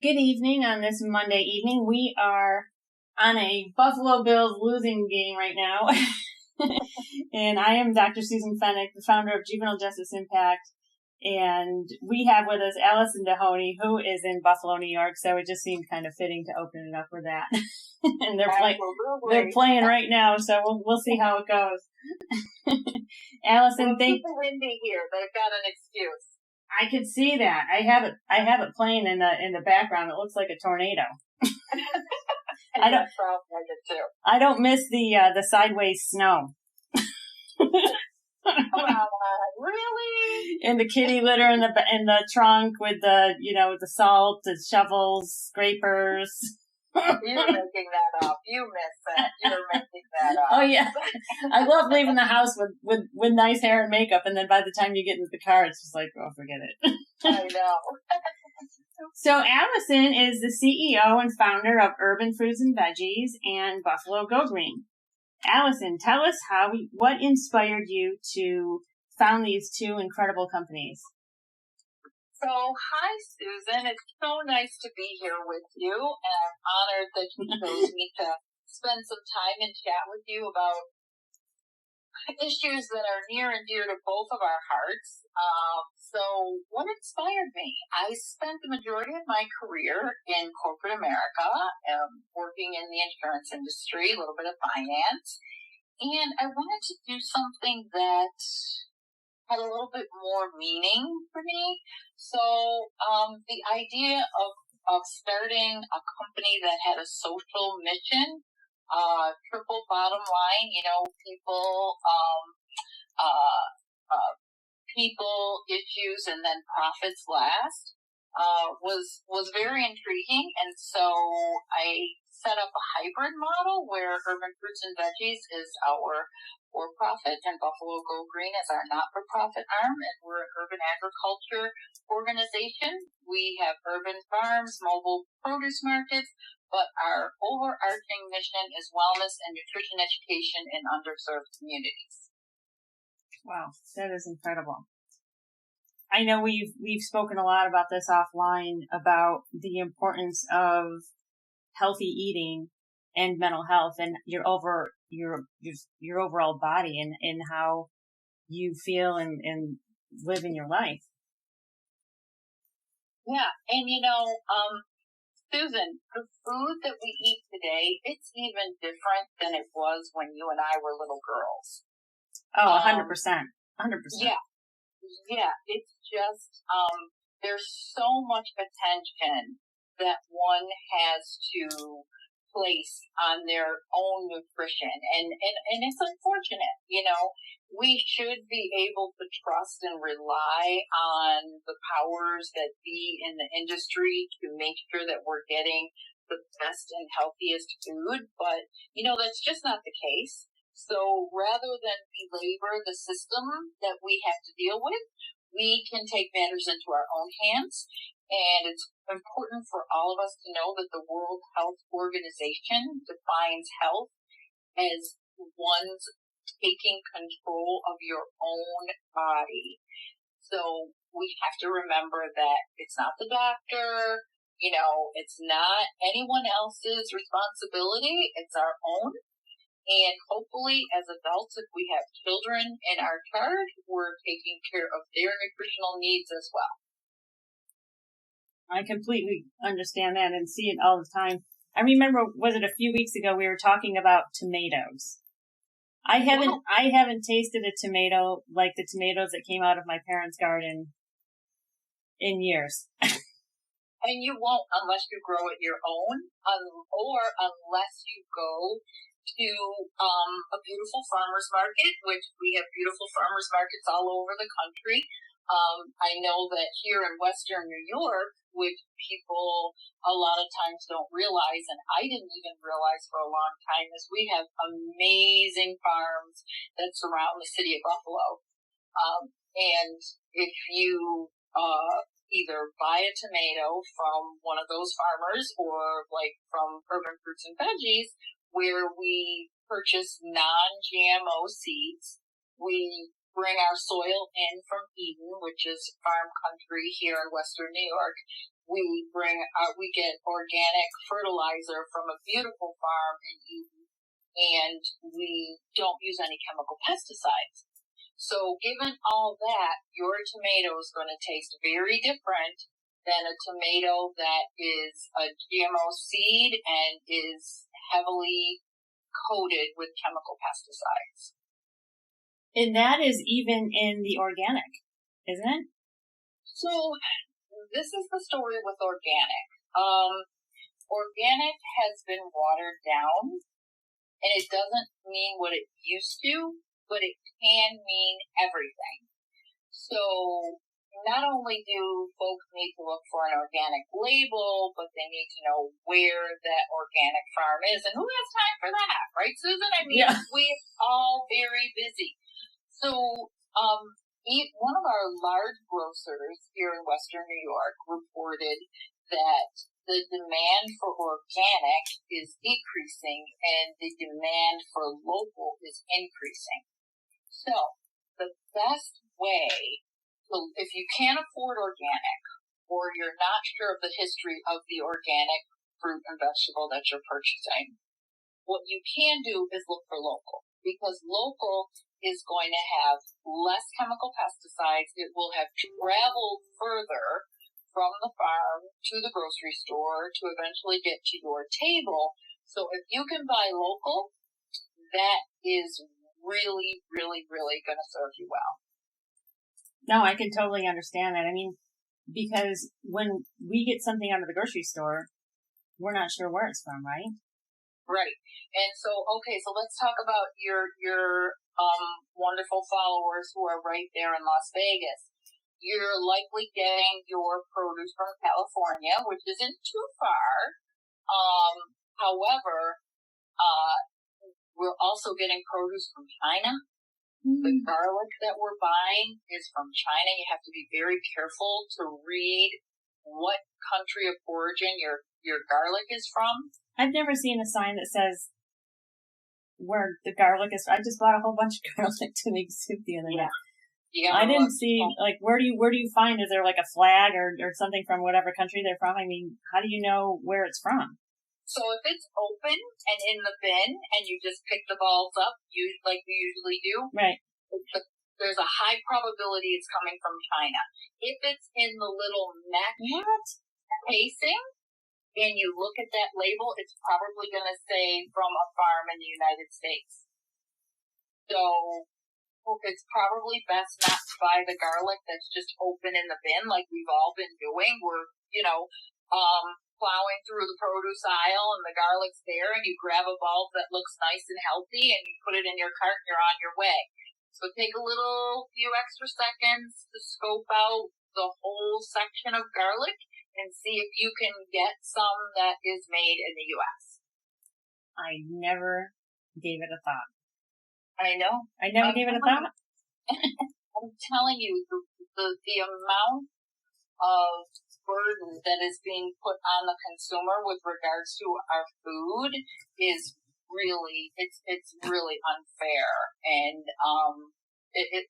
Good evening on this Monday evening. We are on a Buffalo Bills losing game right now. And I am Dr. Susan Fennick, the founder of Juvenile Justice Impact. And we have with us Allison Dehoney, who is in Buffalo, New York. So it just seemed kind of fitting to open it up with that. And they're playing right now, so we'll see how it goes. Allison, it's windy here. They've got an excuse. I could see that. I have it playing in the background. It looks like a tornado. I don't miss the sideways snow. Really? And the kitty litter in the trunk with the salt, the shovels, scrapers. You're making that up. You miss it. You're making that up. Oh yeah. I love leaving the house with nice hair and makeup, and then by the time you get into the car, it's just like, oh, forget it. I know. So Allison is the CEO and founder of Urban Fruits and Veggies and Buffalo Go Green. Allison, tell us what inspired you to found these two incredible companies. So, hi, Susan. It's so nice to be here with you, and I'm honored that you chose me to spend some time and chat with you about issues that are near and dear to both of our hearts. So, what inspired me? I spent the majority of my career in corporate America, working in the insurance industry, a little bit of finance, and I wanted to do something that had a little bit more meaning for me. So the idea of starting a company that had a social mission, triple bottom line, people, issues, and then profits last, was very intriguing. And so I set up a hybrid model where Urban Fruits and Veggies is our for-profit and Buffalo Go Green is our not-for-profit arm, and we're an urban agriculture organization. We have urban farms, mobile produce markets, but our overarching mission is wellness and nutrition education in underserved communities. Wow, that is incredible. I know we've spoken a lot about this offline about the importance of healthy eating and mental health and your overall body and how you feel and live in your life. Yeah, and Susan, the food that we eat today, it's even different than it was when you and I were little girls. Oh, 100%. 100%. Yeah, it's just, there's so much attention that one has to place on their own nutrition. And it's unfortunate, we should be able to trust and rely on the powers that be in the industry to make sure that we're getting the best and healthiest food. But, that's just not the case. So rather than belabor the system that we have to deal with, we can take matters into our own hands. And it's important for all of us to know that the World Health Organization defines health as one's taking control of your own body. So we have to remember that it's not the doctor, it's not anyone else's responsibility, it's our own. And hopefully, as adults, if we have children in our charge, we're taking care of their nutritional needs as well. I completely understand that and see it all the time. I remember, was it a few weeks ago, we were talking about tomatoes. I haven't tasted a tomato like the tomatoes that came out of my parents' garden in years. And you won't unless you grow it your own, or unless you go to a beautiful farmer's market, which we have beautiful farmer's markets all over the country. I know that here in Western New York, which people a lot of times don't realize, and I didn't even realize for a long time, is we have amazing farms that surround the city of Buffalo. And if you either buy a tomato from one of those farmers or like from Urban Fruits and Veggies, where we purchase non-GMO seeds, we bring our soil in from Eden, which is farm country here in Western New York, we get organic fertilizer from a beautiful farm in Eden, and we don't use any chemical pesticides. So given all that, your tomato is going to taste very different than a tomato that is a GMO seed and is heavily coated with chemical pesticides. And that is even in the organic, isn't it? So this is the story with organic. Organic has been watered down, and it doesn't mean what it used to, but it can mean everything. So not only do folks need to look for an organic label, but they need to know where that organic farm is. And who has time for that, right, Susan? I mean, Yeah. we're all very busy. So one of our large grocers here in Western New York reported that the demand for organic is decreasing and the demand for local is increasing. So the best way, if you can't afford organic or you're not sure of the history of the organic fruit and vegetable that you're purchasing, what you can do is look for local, because local is going to have less chemical pesticides. It will have traveled further from the farm to the grocery store to eventually get to your table. So if you can buy local, that is really, really, really going to serve you well. No, I can totally understand that. I mean, because when we get something out of the grocery store, we're not sure where it's from, right? Right. And so, okay, so let's talk about your wonderful followers who are right there in Las Vegas. You're likely getting your produce from California, which isn't too far. However, we're also getting produce from China. The garlic that we're buying is from China. You have to be very careful to read what country of origin your garlic is from. I've never seen a sign that says where the garlic is. I just bought a whole bunch of garlic to make soup the other day. I didn't see, like, where do you find, is there like a flag or something from whatever country they're from? I mean, how do you know where it's from? So if it's open and in the bin and you just pick the balls up, like you usually do, right? There's a high probability it's coming from China. If it's in the little mesh casing and you look at that label, it's probably going to say from a farm in the United States. So it's probably best not to buy the garlic that's just open in the bin like we've all been doing. We're, plowing through the produce aisle and the garlic's there and you grab a bulb that looks nice and healthy and you put it in your cart and you're on your way. So take a few extra seconds to scope out the whole section of garlic and see if you can get some that is made in the U.S. I never gave it a thought. I know. I never gave it a thought. I'm telling you, the amount of burden that is being put on the consumer with regards to our food is really, it's really unfair. And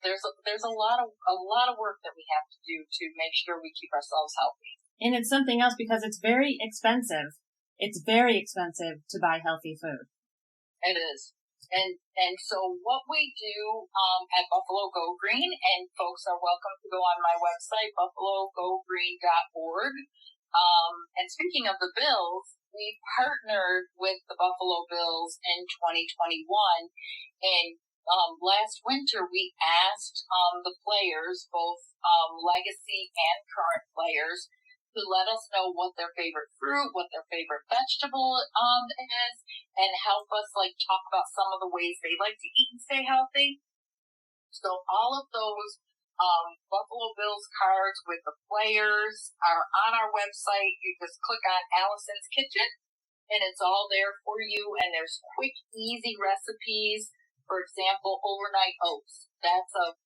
there's a lot of work that we have to do to make sure we keep ourselves healthy. And it's something else because it's very expensive. It's very expensive to buy healthy food. It is. And so what we do at Buffalo Go Green, and folks are welcome to go on my website, buffalogogreen.org. And speaking of the Bills, we partnered with the Buffalo Bills in 2021. And last winter, we asked the players, both legacy and current players, to let us know what their favorite fruit, what their favorite vegetable is, and help us talk about some of the ways they like to eat and stay healthy. So all of those Buffalo Bills cards with the players are on our website. You just click on Allison's Kitchen, and it's all there for you. And there's quick, easy recipes. For example, overnight oats. That's a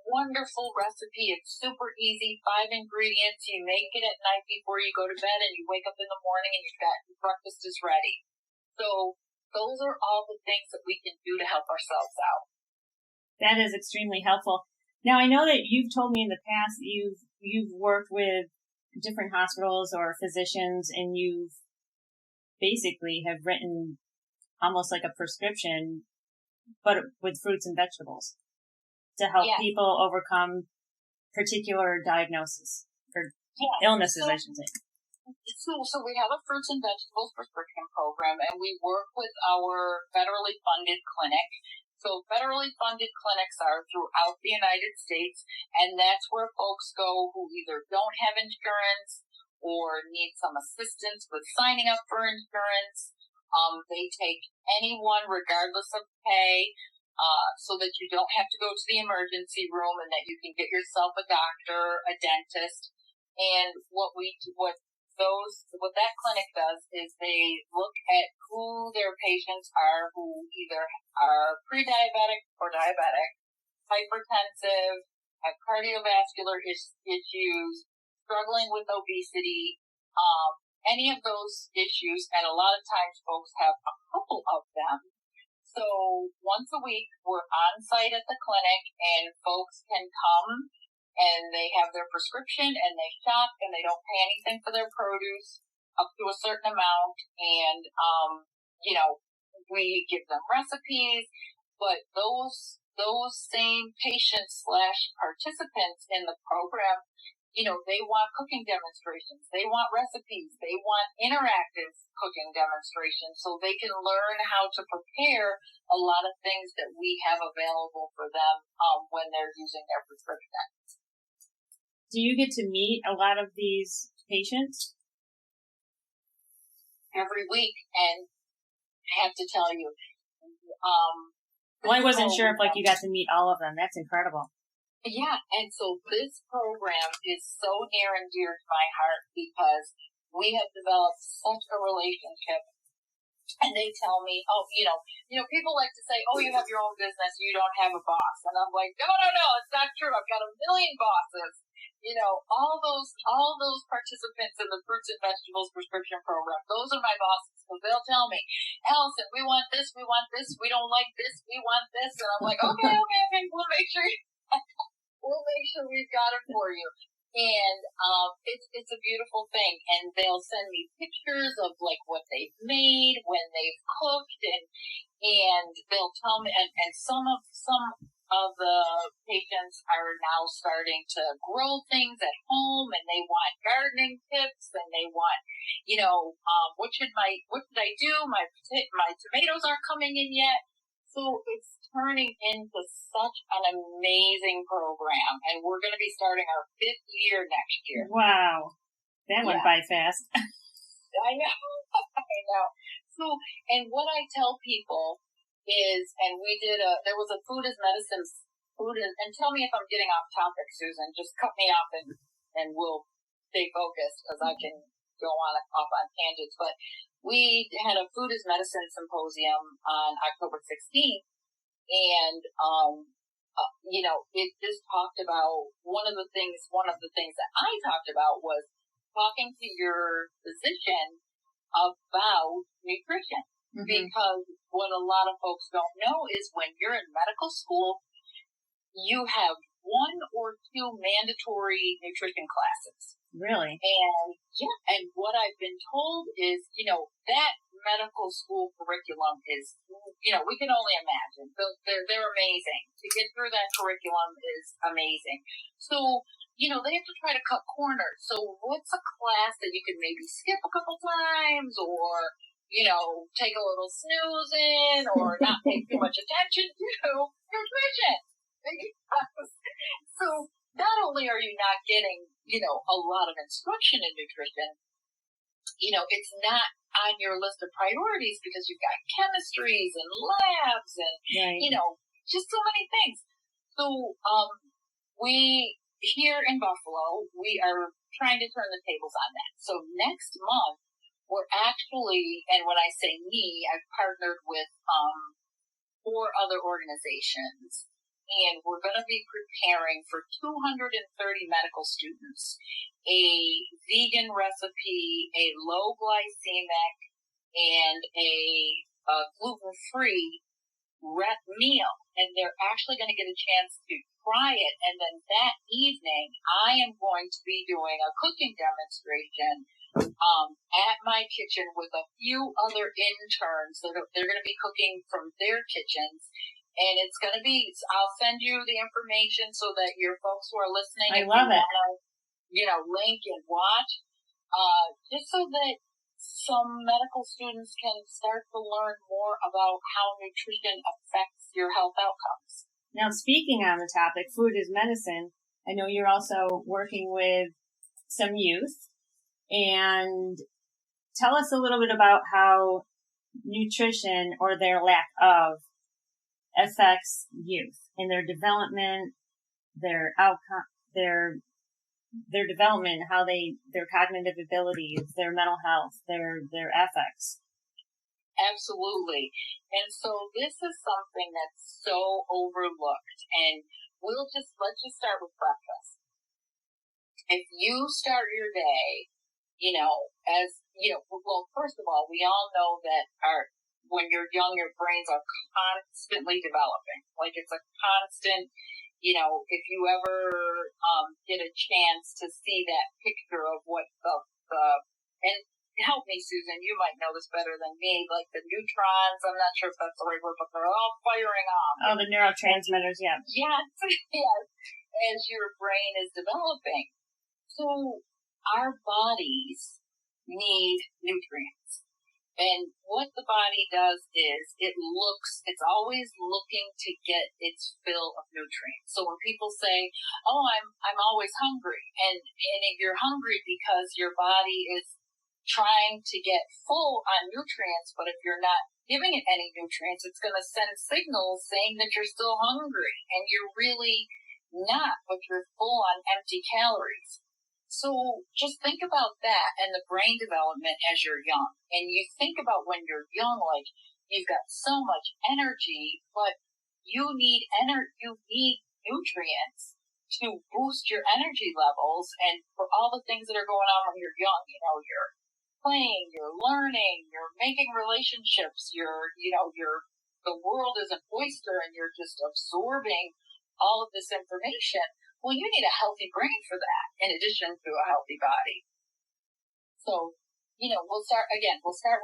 wonderful recipe. It's super easy. 5 ingredients. You make it at night before you go to bed, and you wake up in the morning and your breakfast is ready. So those are all the things that we can do to help ourselves out. That is extremely helpful. Now, I know that you've told me in the past you've worked with different hospitals or physicians, and you've basically have written almost like a prescription, but with fruits and vegetables to help people overcome particular diagnoses or illnesses, I should say. So we have a fruits and vegetables prescription program, and we work with our federally funded clinic. So federally funded clinics are throughout the United States, and that's where folks go who either don't have insurance or need some assistance with signing up for insurance. They take anyone regardless of pay, so that you don't have to go to the emergency room and that you can get yourself a doctor, a dentist. And what that clinic does is they look at who their patients are who either are pre-diabetic or diabetic, hypertensive, have cardiovascular issues, struggling with obesity, any of those issues, and a lot of times folks have a couple of them. So once a week, we're on site at the clinic, and folks can come and they have their prescription and they shop and they don't pay anything for their produce up to a certain amount. And, we give them recipes, but those same patients / participants in the program, they want cooking demonstrations, they want recipes, they want interactive cooking demonstrations so they can learn how to prepare a lot of things that we have available for them when they're using their prescription. Do you get to meet a lot of these patients? Every week, and I have to tell you, well, I wasn't sure if you got to meet all of them. That's incredible. Yeah, and so this program is so near and dear to my heart because we have developed such a relationship. And they tell me, people like to say, you have your own business, you don't have a boss. And I'm like, no, it's not true. I've got a million bosses. All those participants in the fruits and vegetables prescription program, those are my bosses. So they'll tell me, Allison, we want this, we don't like this, we want this. And I'm like, okay, we'll make sure we've got it for you. And it's a beautiful thing, and they'll send me pictures of what they've made when they've cooked, and they'll tell me, and some of the patients are now starting to grow things at home, and they want gardening tips, and they want, what should I do? My tomatoes aren't coming in yet. So it's turning into such an amazing program, and we're going to be starting our 5th year next year. Wow. That went by fast. I know. So, and what I tell people is, and there was a food as medicine, and tell me if I'm getting off topic, Susan, just cut me off and we'll stay focused because I can go off on tangents, but we had a food as medicine symposium on October 16th, and it just talked about one of the things that I talked about was talking to your physician about nutrition. Mm-hmm. Because what a lot of folks don't know is when you're in medical school, you have 1 or 2 mandatory nutrition classes. Really? And what I've been told is, that medical school curriculum is, we can only imagine. They're amazing. To get through that curriculum is amazing. So, they have to try to cut corners. So what's a class that you can maybe skip a couple times or, take a little snooze in or not pay too much attention to? Nutrition. So not only are you not getting, a lot of instruction in nutrition, it's not on your list of priorities because you've got chemistries and labs and, just so many things. So, we, here in Buffalo, we are trying to turn the tables on that. So next month, we're actually, and when I say me, I've partnered with, 4 other organizations. And we're going to be preparing for 230 medical students a vegan recipe, a low glycemic, and a gluten-free meal. And they're actually going to get a chance to try it. And then that evening, I am going to be doing a cooking demonstration at my kitchen with a few other interns. So they're going to be cooking from their kitchens. And it's going to be, I'll send you the information so that your folks who are listening, I love it. Link and watch, just so that some medical students can start to learn more about how nutrition affects your health outcomes. Now, speaking on the topic, food is medicine, I know you're also working with some youth, and tell us a little bit about how nutrition, or their lack of, affects youth in their development, their outcome, their development, how their cognitive abilities, their mental health, their ethics. Absolutely. And so this is something that's so overlooked. And let's just start with breakfast. If you start your day, well, first of all, we all know that when you're young, your brains are constantly developing. Like, it's a constant, if you ever get a chance to see that picture of what and help me, Susan, you might know this better than me, like the neutrons, I'm not sure if that's the right word, but they're all firing off. Oh, the neurotransmitters, yeah. Yes, yes, as your brain is developing. So our bodies need nutrients. And what the body does is it's always looking to get its fill of nutrients. So when people say, oh, I'm always hungry, and you're hungry because your body is trying to get full on nutrients, but if you're not giving it any nutrients, it's going to send signals saying that you're still hungry, and you're really not, but you're full on empty calories. So just think about that and the brain development as you're young. And you think about when you're young, like, you've got so much energy, but you need nutrients to boost your energy levels and for all the things that are going on when you're young. You're playing, you're learning, you're making relationships, the world is an oyster and you're just absorbing all of this information. Well, you need a healthy brain for that, in addition to a healthy body. So, we'll start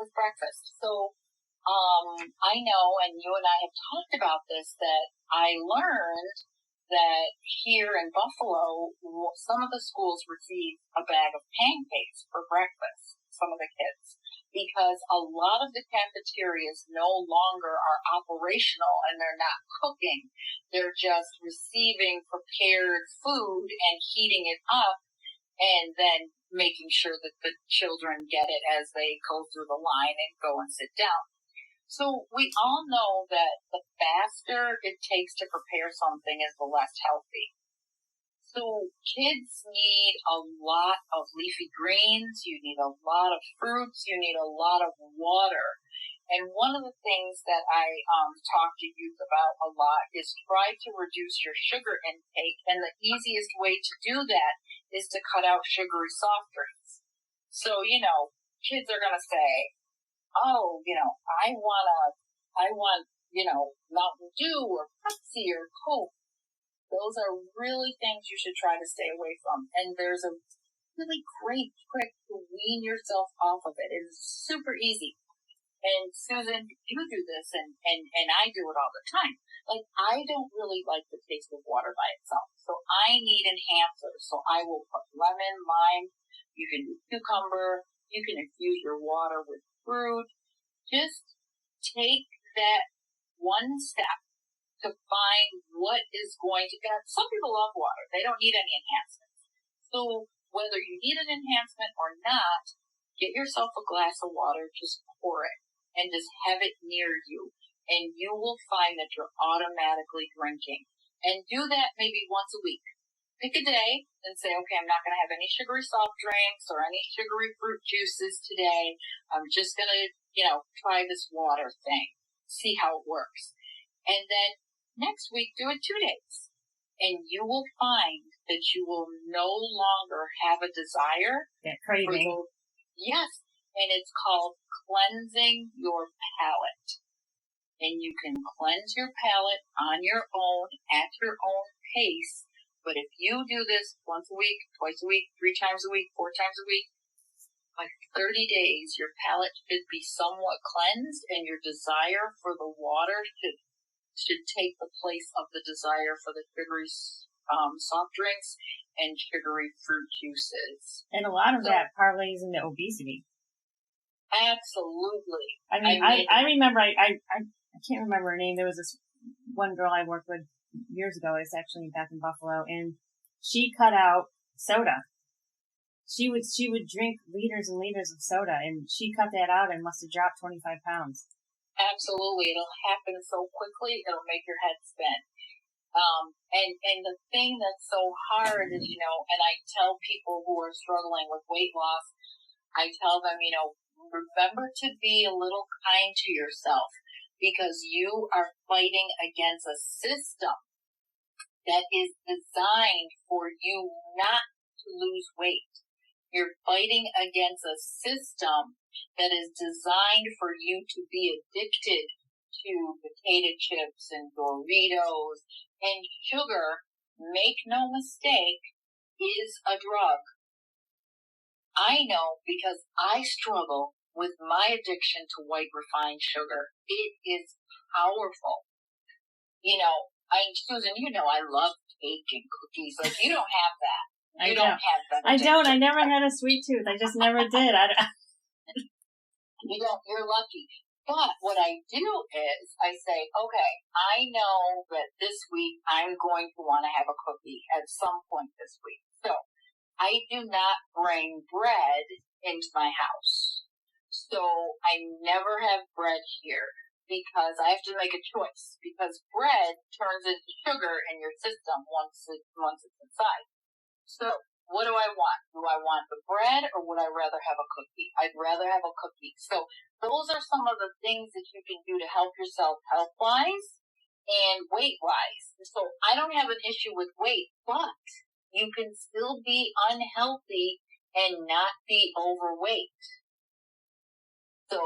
with breakfast. So, I know, and you and I have talked about this, that I learned that here in Buffalo, some of the schools receive a bag of pancakes for breakfast, some of the kids, because a lot of the cafeterias no longer are operational and they're not cooking. They're just receiving prepared food and heating it up and then making sure that the children get it as they go through the line and go and sit down. So we all know that the faster it takes to prepare something is the less healthy. So kids need a lot of leafy greens, you need a lot of fruits, you need a lot of water. And one of the things that I talk to youth about a lot is try to reduce your sugar intake. And the easiest way to do that is to cut out sugary soft drinks. So, kids are going to say, oh, I want, Mountain Dew or Pepsi or Coke. Those are really things you should try to stay away from. And there's a really great trick to wean yourself off of it. It's super easy. And Susan, you do this and I do it all the time. Like, I don't really like the taste of water by itself. So I need enhancers. So I will put lemon, lime, you can do cucumber, you can infuse your water with fruit. Just take that one step to find what is going to get. Some people love water. They don't need any enhancements. So whether you need an enhancement or not, get yourself a glass of water, just pour it, and just have it near you. And you will find that you're automatically drinking. And do that maybe once a week. Pick a day and say, okay, I'm not going to have any sugary soft drinks or any sugary fruit juices today. I'm just going to, try this water thing, see how it works. And then next week, do it 2 days. And you will find that you will no longer have a desire. That craving. Yes. And it's called cleansing your palate. And you can cleanse your palate on your own, at your own pace. But if you do this once a week, twice a week, 3 times a week, 4 times a week, by 30 days, your palate should be somewhat cleansed, and your desire for the water should take the place of the desire for the sugary soft drinks and sugary fruit juices. And a lot of that parlays into obesity. Absolutely. I remember, I can't remember her name. There was this one girl I worked with years ago. It's actually back in Buffalo, and she cut out soda. She would drink liters and liters of soda, and she cut that out and must have dropped 25 pounds. Absolutely. It'll happen so quickly, it'll make your head spin. And the thing that's so hard is, and I tell people who are struggling with weight loss, I tell them, remember to be a little kind to yourself, because you are fighting against a system that is designed for you not to lose weight. You're fighting against a system that is designed for you to be addicted to potato chips and Doritos, and sugar, make no mistake, is a drug. I know because I struggle with my addiction to white refined sugar. It is powerful. Susan, I love cake and cookies. Like, you don't have that. You don't have that. I don't. I never had a sweet tooth. I just never did. You don't. You're lucky. But what I do is I say, okay, I know that this week I'm going to want to have a cookie at some point this week. So I do not bring bread into my house. So I never have bread here because I have to make a choice, because bread turns into sugar in your system once it's inside. So what do I want? Do I want the bread, or would I rather have a cookie? I'd rather have a cookie. So those are some of the things that you can do to help yourself health-wise and weight-wise. So I don't have an issue with weight, but you can still be unhealthy and not be overweight. So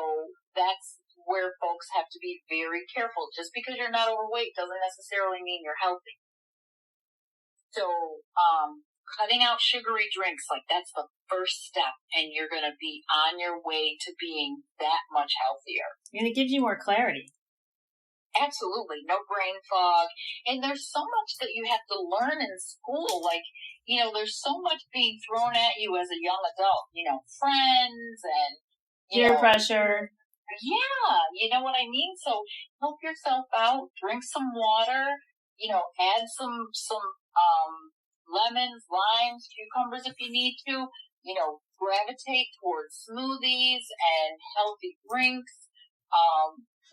that's where folks have to be very careful. Just because you're not overweight doesn't necessarily mean you're healthy. So, cutting out sugary drinks, that's the first step, and you're going to be on your way to being that much healthier. And it gives you more clarity. Absolutely. No brain fog. And there's so much that you have to learn in school. There's so much being thrown at you as a young adult, friends and peer pressure. Yeah, you know what I mean? So help yourself out, drink some water, add some lemons, limes, cucumbers if you need to, gravitate towards smoothies and healthy drinks,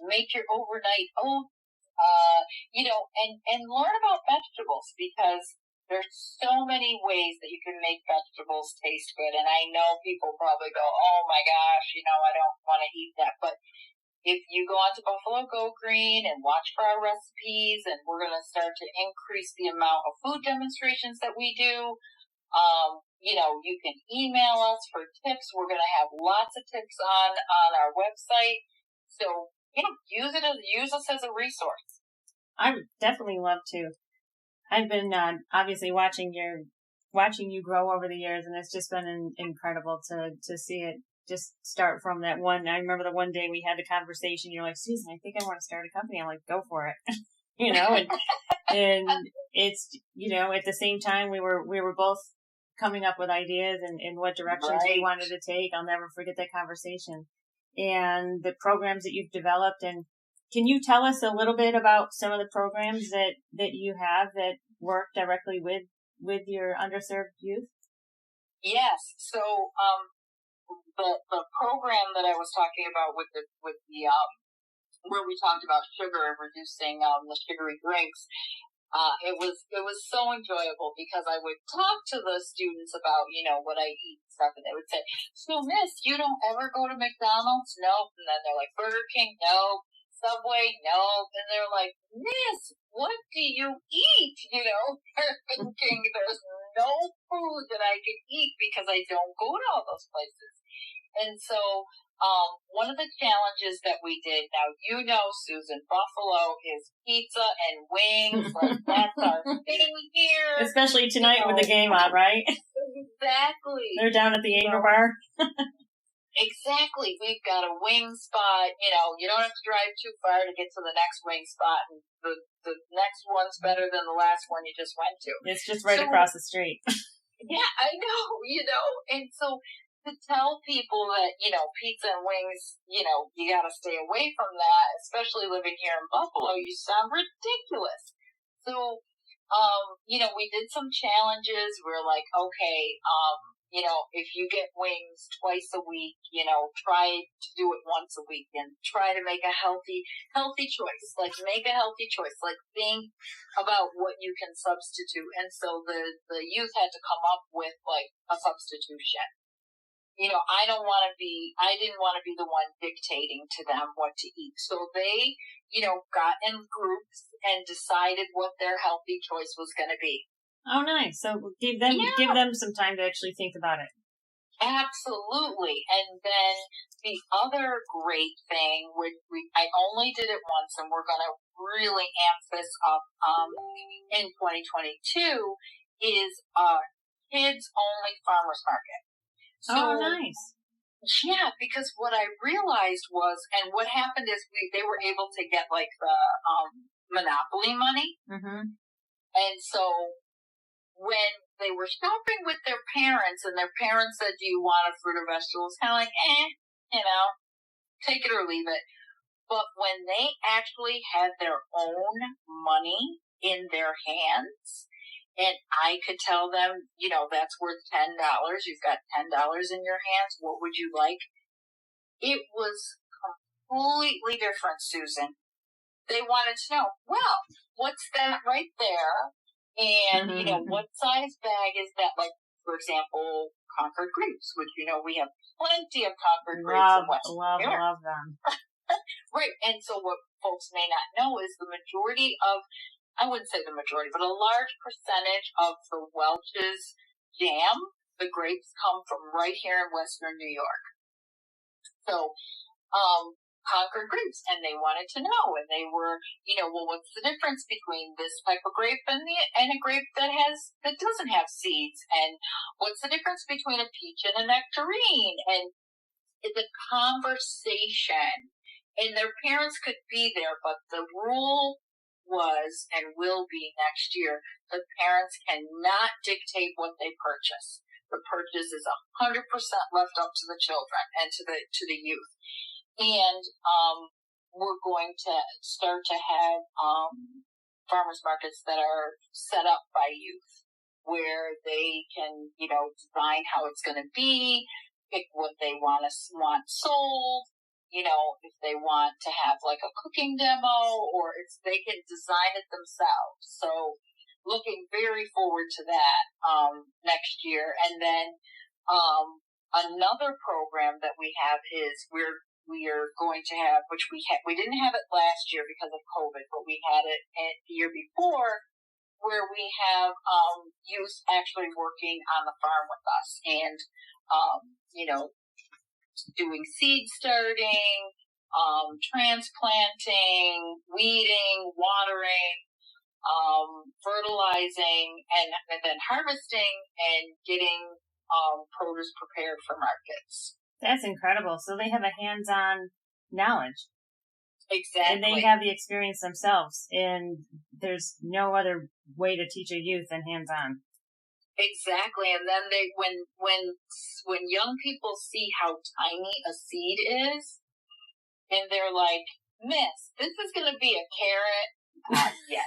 make your overnight oats, and learn about vegetables, because there's so many ways that you can make vegetables taste good. And I know people probably go, oh my gosh, I don't want to eat that. But if you go onto Buffalo Go Green and watch for our recipes, and we're going to start to increase the amount of food demonstrations that we do, you can email us for tips. We're going to have lots of tips on our website. So, use us as a resource. I would definitely love to. I've been obviously watching you grow over the years, and it's just been incredible to see it just start from that one. I remember the one day we had the conversation. You're like, Susan, I think I want to start a company. I'm like, go for it, and it's at the same time we were both coming up with ideas and what directions we wanted to take. I'll never forget that conversation and the programs that you've developed. And can you tell us a little bit about some of the programs that you have that work directly with your underserved youth? Yes. So, the program that I was talking about with the where we talked about sugar and reducing the sugary drinks, it was so enjoyable, because I would talk to the students about what I eat and stuff, and they would say, "So, Miss, you don't ever go to McDonald's?" Nope. And then they're like, "Burger King?" Nope. Subway? No. And they're like, Miss, what do you eat? They're thinking there's no food that I can eat because I don't go to all those places. And so, one of the challenges that we did, now Susan, Buffalo is pizza and wings. Like, that's our thing here. Especially tonight with the game on, right? Exactly. They're down at the Angel Bar. Exactly. We've got a wing spot. You don't have to drive too far to get to the next wing spot. And the next one's better than the last one you just went to. It's just right across the street. Yeah, I know, And so to tell people that, pizza and wings, you got to stay away from that, especially living here in Buffalo, you sound ridiculous. So, we did some challenges. We're like, okay, if you get wings twice a week, try to do it once a week and try to make a healthy choice. Like, make a healthy choice. Like, think about what you can substitute. And so the youth had to come up with, like, a substitution. I didn't want to be the one dictating to them what to eat. So they, got in groups and decided what their healthy choice was going to be. Oh, nice. So give them some time to actually think about it. Absolutely. And then the other great thing, which I only did it once, and we're going to really amp this up in 2022, is a kids-only farmers market. So, nice. Yeah, because what I realized was, and what happened is they were able to get, like, the Monopoly money. Mm-hmm. And so when they were shopping with their parents, and their parents said, do you want a fruit or vegetables? Kind of like, take it or leave it. But when they actually had their own money in their hands, and I could tell them, that's worth $10. You've got $10 in your hands. What would you like? It was completely different, Susan. They wanted to know, well, what's that right there? And, what size bag is that? Like, for example, Concord grapes, which, we have plenty of Concord grapes in Western New York. Love them. Right. And so what folks may not know is the majority of, I wouldn't say the majority, but a large percentage of the Welch's jam, the grapes, come from right here in Western New York. So, Concord grapes, and they wanted to know, and they were, well, what's the difference between this type of grape and a grape that doesn't have seeds, and what's the difference between a peach and a nectarine, and the conversation, and their parents could be there, but the rule was, and will be next year, the parents cannot dictate what they purchase. The purchase is 100% left up to the children and to the youth. And we're going to start to have farmers markets that are set up by youth, where they can, design how it's going to be, pick what they want sold, if they want to have like a cooking demo, or they can design it themselves. So looking very forward to that next year. And then another program that we have is we are going to have, which we didn't have it last year because of COVID, but we had it the year before, where we have youth actually working on the farm with us, and doing seed starting, transplanting, weeding, watering, fertilizing, and then harvesting and getting produce prepared for markets. That's incredible. So they have a hands-on knowledge. Exactly. And they have the experience themselves. And there's no other way to teach a youth than hands-on. Exactly. And then when young people see how tiny a seed is, and they're like, Miss, this is going to be a carrot. Yes.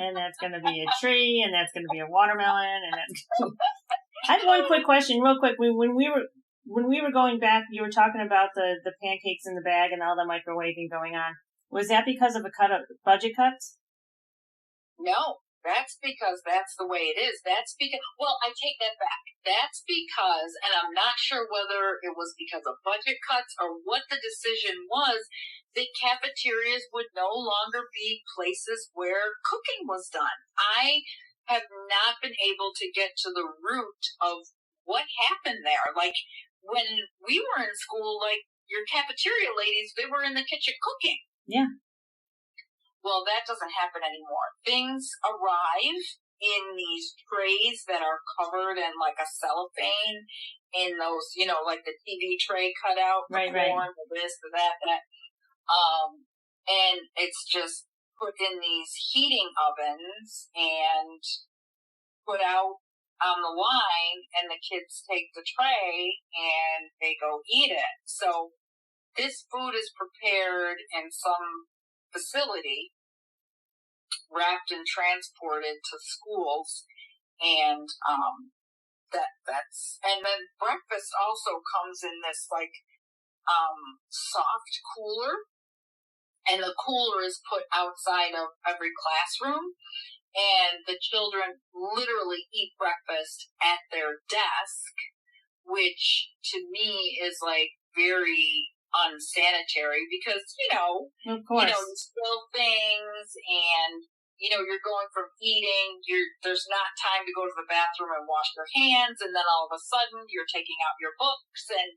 And that's going to be a tree, and that's going to be a watermelon, and that's... I have one quick question, real quick. When we were going back, you were talking about the pancakes in the bag and all the microwaving going on. Was that because of budget cuts? No, That's because that's the way it is. That's because, well, I take that back. That's because, and I'm not sure whether it was because of budget cuts or what the decision was, that cafeterias would no longer be places where cooking was done. I have not been able to get to the root of what happened there. Like, when we were in school, like, your cafeteria ladies, they were in the kitchen cooking. Yeah. Well, that doesn't happen anymore. Things arrive in these trays that are covered in like a cellophane, in those, like the TV tray cut out, the corn, the this, the that. And it's just put in these heating ovens and put out on the line, and the kids take the tray and they go eat it. So this food is prepared in some facility, wrapped and transported to schools, and and then breakfast also comes in this like soft cooler, and the cooler is put outside of every classroom, and the children literally eat breakfast at their desk, which to me is like very unsanitary, because of course, you spill things, and you're going from eating, there's not time to go to the bathroom and wash your hands, and then all of a sudden you're taking out your books, and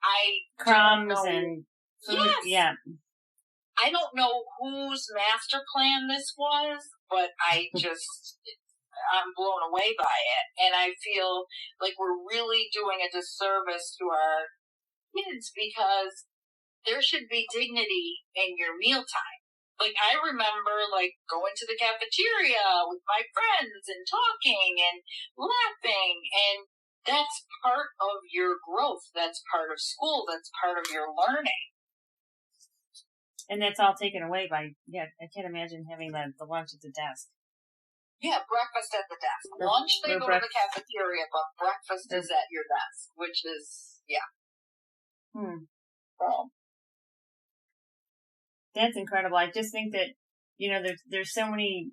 I crumbs and food. Yes. Yeah. I don't know whose master plan this was, but I'm blown away by it. And I feel like we're really doing a disservice to our kids, because there should be dignity in your mealtime. Like, I remember like going to the cafeteria with my friends and talking and laughing, and that's part of your growth. That's part of school. That's part of your learning. And that's all taken away by, I can't imagine having the lunch at the desk. Yeah, breakfast at the desk. Lunch, they go to the cafeteria, but breakfast is at your desk, which is, That's incredible. I just think that, there's so many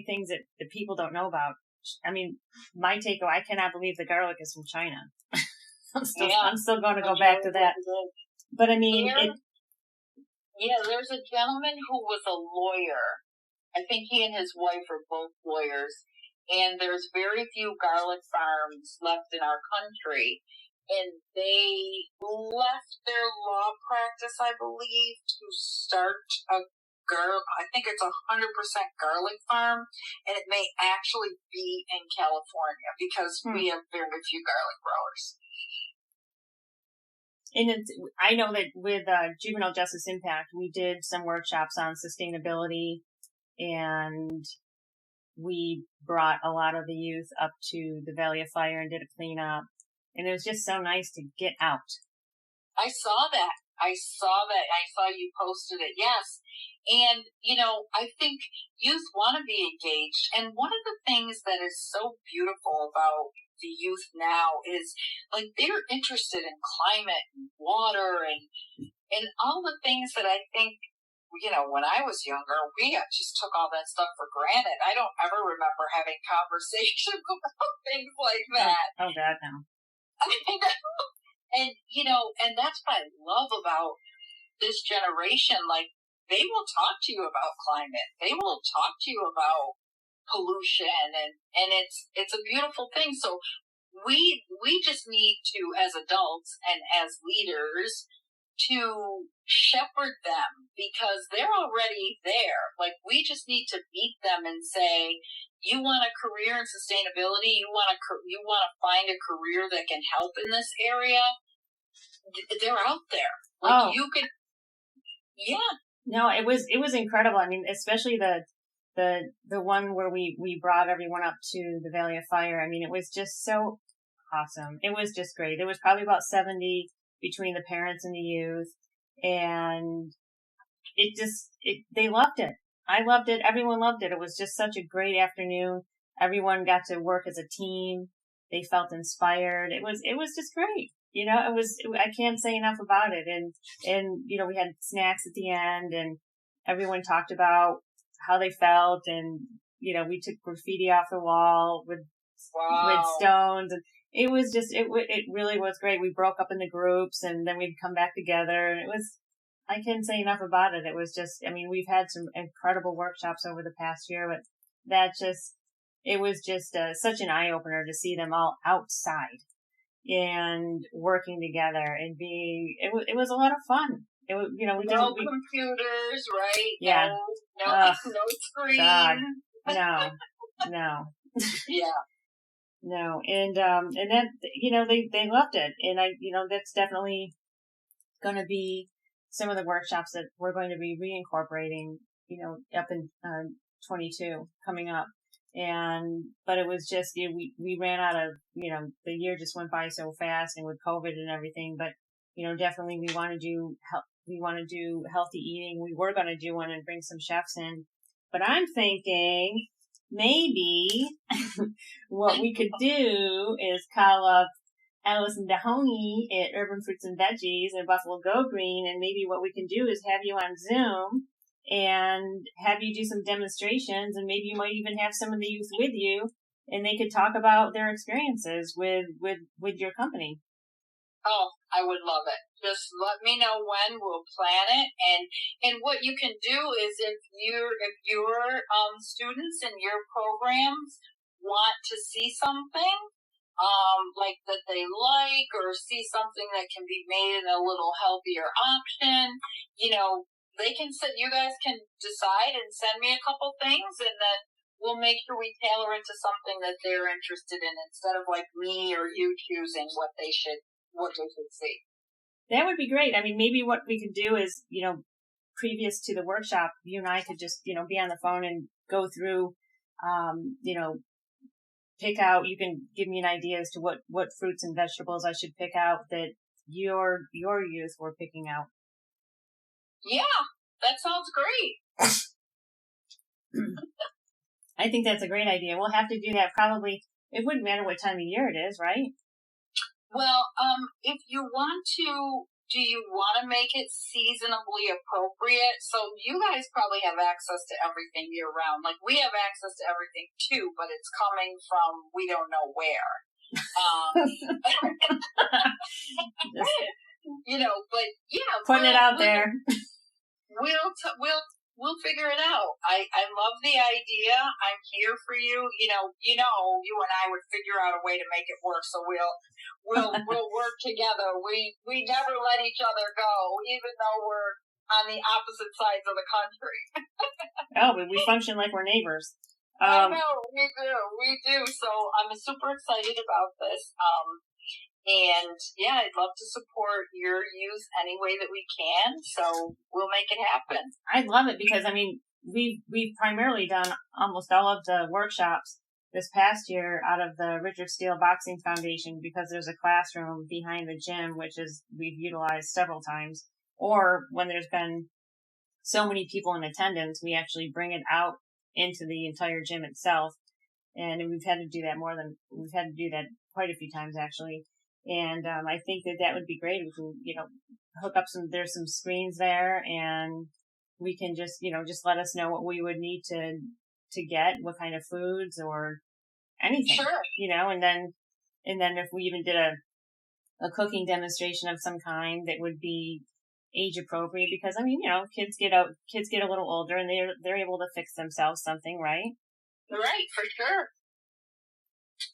things that people don't know about. I mean, my takeaway, I cannot believe the garlic is from China. I'm still going to go back to that. But I mean, there's a gentleman who was a lawyer. I think he and his wife are both lawyers, and there's very few garlic farms left in our country, and they left their law practice, I believe, to start I think it's 100% garlic farm, and it may actually be in California, because we have very few garlic growers. And I know that with Juvenile Justice Impact, we did some workshops on sustainability, and we brought a lot of the youth up to the Valley of Fire and did a cleanup. And it was just so nice to get out. I saw that. I saw you posted it. Yes. And, I think youth want to be engaged. And one of the things that is so beautiful about the youth now is, like, they're interested in climate and water and all the things that I think, when I was younger, we just took all that stuff for granted. I don't ever remember having conversations about things like that. Oh God, no. And, and that's what I love about this generation. Like, they will talk to you about climate. They will talk to you about pollution, and it's a beautiful thing. So we just need to, as adults and as leaders, to shepherd them, because they're already there. Like, we just need to meet them and say, you want a career in sustainability? You want to find a career that can help in this area? They're out there. Like, you could, No, it was incredible. I mean, especially the one where we brought everyone up to the Valley of Fire. I mean, it was just so awesome. It was just great. There was probably about 70 between the parents and the youth, and they loved it. I loved it. Everyone loved it. It was just such a great afternoon. Everyone got to work as a team. They felt inspired. It was just great. I can't say enough about it. And we had snacks at the end, everyone talked about how they felt, and we took graffiti off the wall with stones, and it was just it really was great. We broke up into groups, and then we'd come back together, and I can't say enough about it. It was just, we've had some incredible workshops over the past year, but it was just such an eye opener to see them all outside and working together and it was a lot of fun. We computers, right? Yeah. No screen. God. No. Yeah. No. And that, they loved it. And that's definitely going to be some of the workshops that we're going to be reincorporating, up in 22 coming up. But it was just, we ran out of, the year just went by so fast, and with COVID and everything, but, definitely we want to do healthy eating. We were going to do one and bring some chefs in, but I'm thinking maybe what we could do is call up Allison Dahoney at Urban Fruits and Veggies and Buffalo Go Green, and maybe what we can do is have you on Zoom and have you do some demonstrations, and maybe you might even have some of the youth with you, and they could talk about their experiences with your company. Oh, I would love it. Just let me know when. We'll plan it, and what you can do is if your students in your programs want to see something, like that they like, or see something that can be made in a little healthier option, you guys can decide and send me a couple things, and then we'll make sure we tailor it to something that they're interested in, instead of like me or you choosing what they should see. That would be great. Maybe what we could do is, previous to the workshop, you and I could just, be on the phone and go through, pick out, you can give me an idea as to what fruits and vegetables I should pick out that your youth were picking out. Yeah, that sounds great. I think that's a great idea. We'll have to do that probably. It wouldn't matter what time of year it is, right? Well, if you want to, do you want to make it seasonably appropriate? So you guys probably have access to everything year round. Like, we have access to everything too, but it's coming from we don't know where. But yeah, putting it out there. We'll figure it out. I love the idea. I'm here for you. You and I would figure out a way to make it work. So we'll work together. We never let each other go, even though we're on the opposite sides of the country. Oh, but we function like we're neighbors. I know, we do. So I'm super excited about this. And yeah, I'd love to support your youth any way that we can. So we'll make it happen. I'd love it because we've primarily done almost all of the workshops this past year out of the Richard Steele Boxing Foundation, because there's a classroom behind the gym, which we've utilized several times. Or when there's been so many people in attendance, we actually bring it out into the entire gym itself. And we've had to do that quite a few times actually. And I think that would be great if we, hook up there's some screens there, and we can just, just let us know what we would need to get, what kind of foods or anything. Sure. And then if we even did a cooking demonstration of some kind that would be age appropriate, because kids get a little older and they're able to fix themselves something, right? Right, for sure.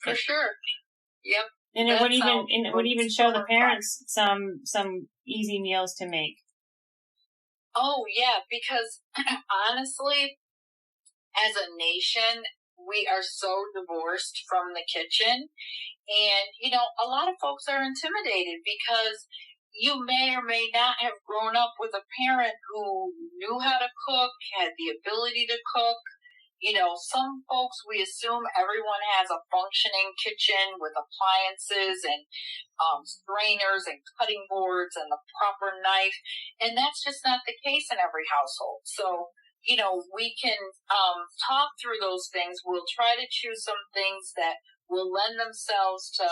For sure. Yep. And it would even show the parents some easy meals to make. Oh yeah, because honestly, as a nation, we are so divorced from the kitchen, and a lot of folks are intimidated because you may or may not have grown up with a parent who knew how to cook, had the ability to cook. Some folks, we assume everyone has a functioning kitchen with appliances and strainers and cutting boards and the proper knife. And that's just not the case in every household. So, we can talk through those things. We'll try to choose some things that will lend themselves to,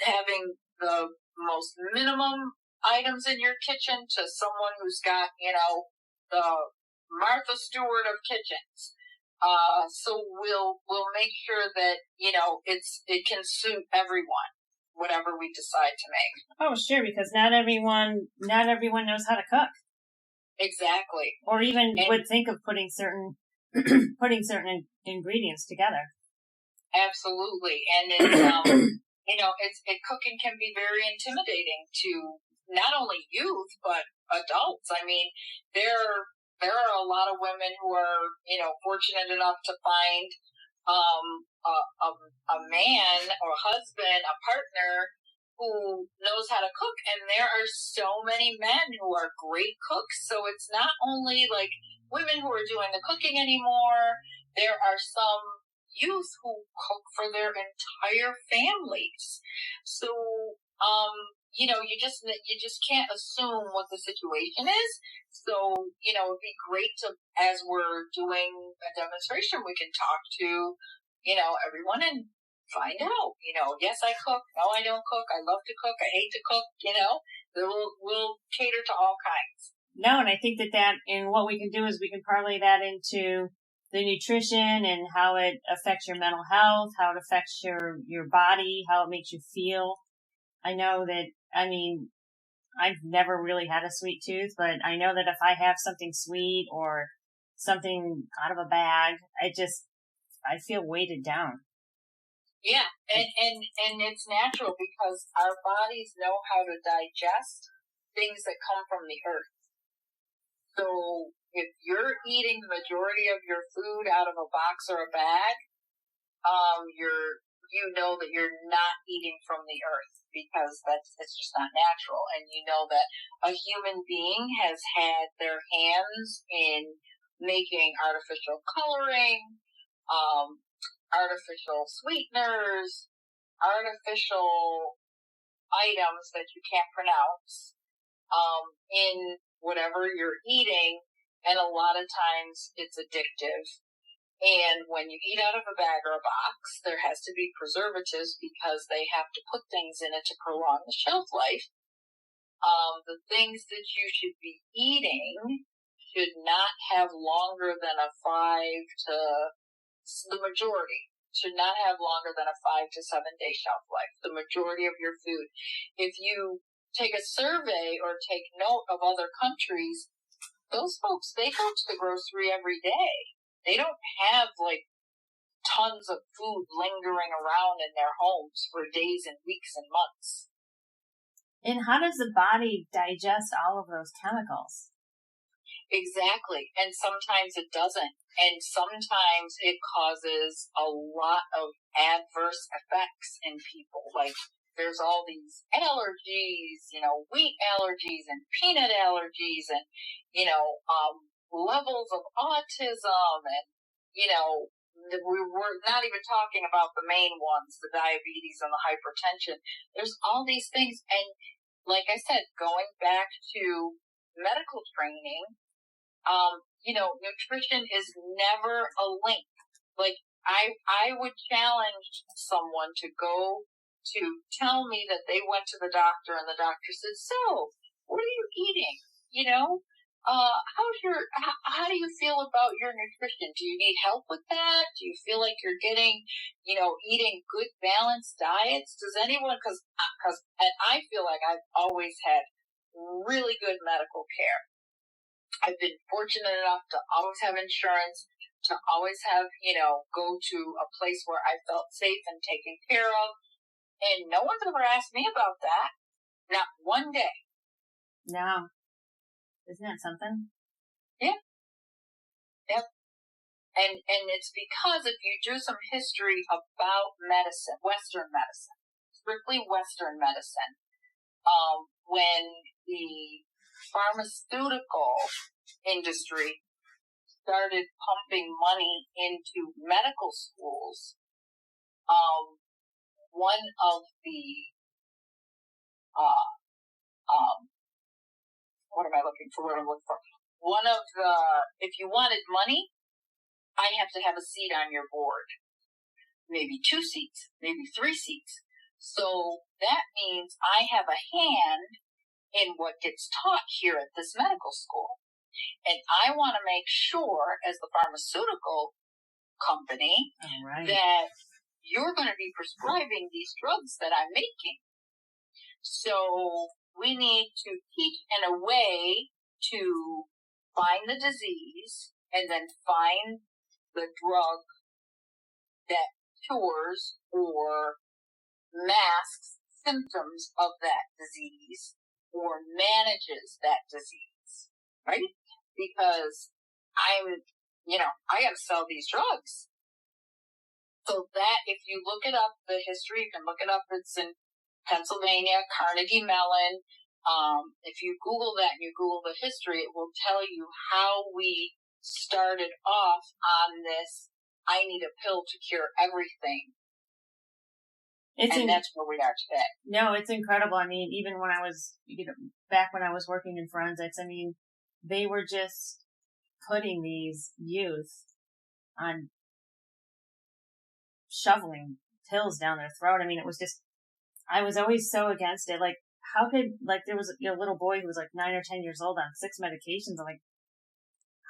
having the most minimum items in your kitchen to someone who's got, the Martha Stewart of kitchens. So we'll make sure that, it can suit everyone, whatever we decide to make. Oh, sure, because not everyone knows how to cook. Exactly. Or even would think of putting certain ingredients together. Absolutely. And it's, cooking can be very intimidating to not only youth, but adults. I mean, there are a lot of women who are, fortunate enough to find, a man or husband, a partner who knows how to cook. And there are so many men who are great cooks. So it's not only like women who are doing the cooking anymore. There are some youth who cook for their entire families. So, you just can't assume what the situation is. So, it'd be great to, as we're doing a demonstration, we can talk to, everyone and find out, yes, I cook. No, I don't cook. I love to cook. I hate to cook, we'll cater to all kinds. No, and I think that and what we can do is we can parlay that into the nutrition and how it affects your mental health, how it affects your body, how it makes you feel. I know that, I've never really had a sweet tooth, but I know that if I have something sweet or something out of a bag, I feel weighted down. Yeah, and it's natural because our bodies know how to digest things that come from the earth. So if you're eating the majority of your food out of a box or a bag, you know that you're not eating from the earth because it's just not natural. And you know that a human being has had their hands in making artificial coloring, artificial sweeteners, artificial items that you can't pronounce, in whatever you're eating. And a lot of times it's addictive. And when you eat out of a bag or a box, there has to be preservatives because they have to put things in it to prolong the shelf life. The things that you should be eating should not have longer than the majority should not have longer than a 5 to 7 day shelf life. The majority of your food. If you take a survey or take note of other countries, those folks, they go to the grocery every day. They don't have tons of food lingering around in their homes for days and weeks and months. And how does the body digest all of those chemicals? Exactly. And sometimes it doesn't. And sometimes it causes a lot of adverse effects in people. Like there's all these allergies, wheat allergies and peanut allergies and, levels of autism and, we're not even talking about the main ones, the diabetes and the hypertension. There's all these things. And like I said, going back to medical training, nutrition is never a link. Like I would challenge someone to go to tell me that they went to the doctor and the doctor said, so what are you eating? How do you feel about your nutrition? Do you need help with that? Do you feel like you're getting, eating good balanced diets? Does anyone, and I feel like I've always had really good medical care. I've been fortunate enough to always have insurance, to always have, go to a place where I felt safe and taken care of. And no one's ever asked me about that. Not one day. No. Isn't that something? Yeah. Yep. And it's because if you do some history about medicine, Western medicine, strictly Western medicine, when the pharmaceutical industry started pumping money into medical schools, one of the, what am I looking for? One of the, if you wanted money, I have to have a seat on your board. Maybe 2 seats, maybe 3 seats. So that means I have a hand in what gets taught here at this medical school. And I want to make sure, as the pharmaceutical company, that you're going to be prescribing these drugs that I'm making. So we need to teach in a way to find the disease and then find the drug that cures or masks symptoms of that disease or manages that disease, right? Because I got to sell these drugs. So that, if you look it up, the history, you can look it up. It's in Pennsylvania, Carnegie Mellon. If you Google that and you Google the history, it will tell you how we started off on this. I need a pill to cure everything. That's where we are today. No, it's incredible. I mean, even when I was, back when I was working in forensics, I mean, they were just putting these youth on shoveling pills down their throat. I mean, it was just, I was always so against it. Like, how could, like, there was a little boy who was like 9 or 10 years old on 6 medications. I'm like,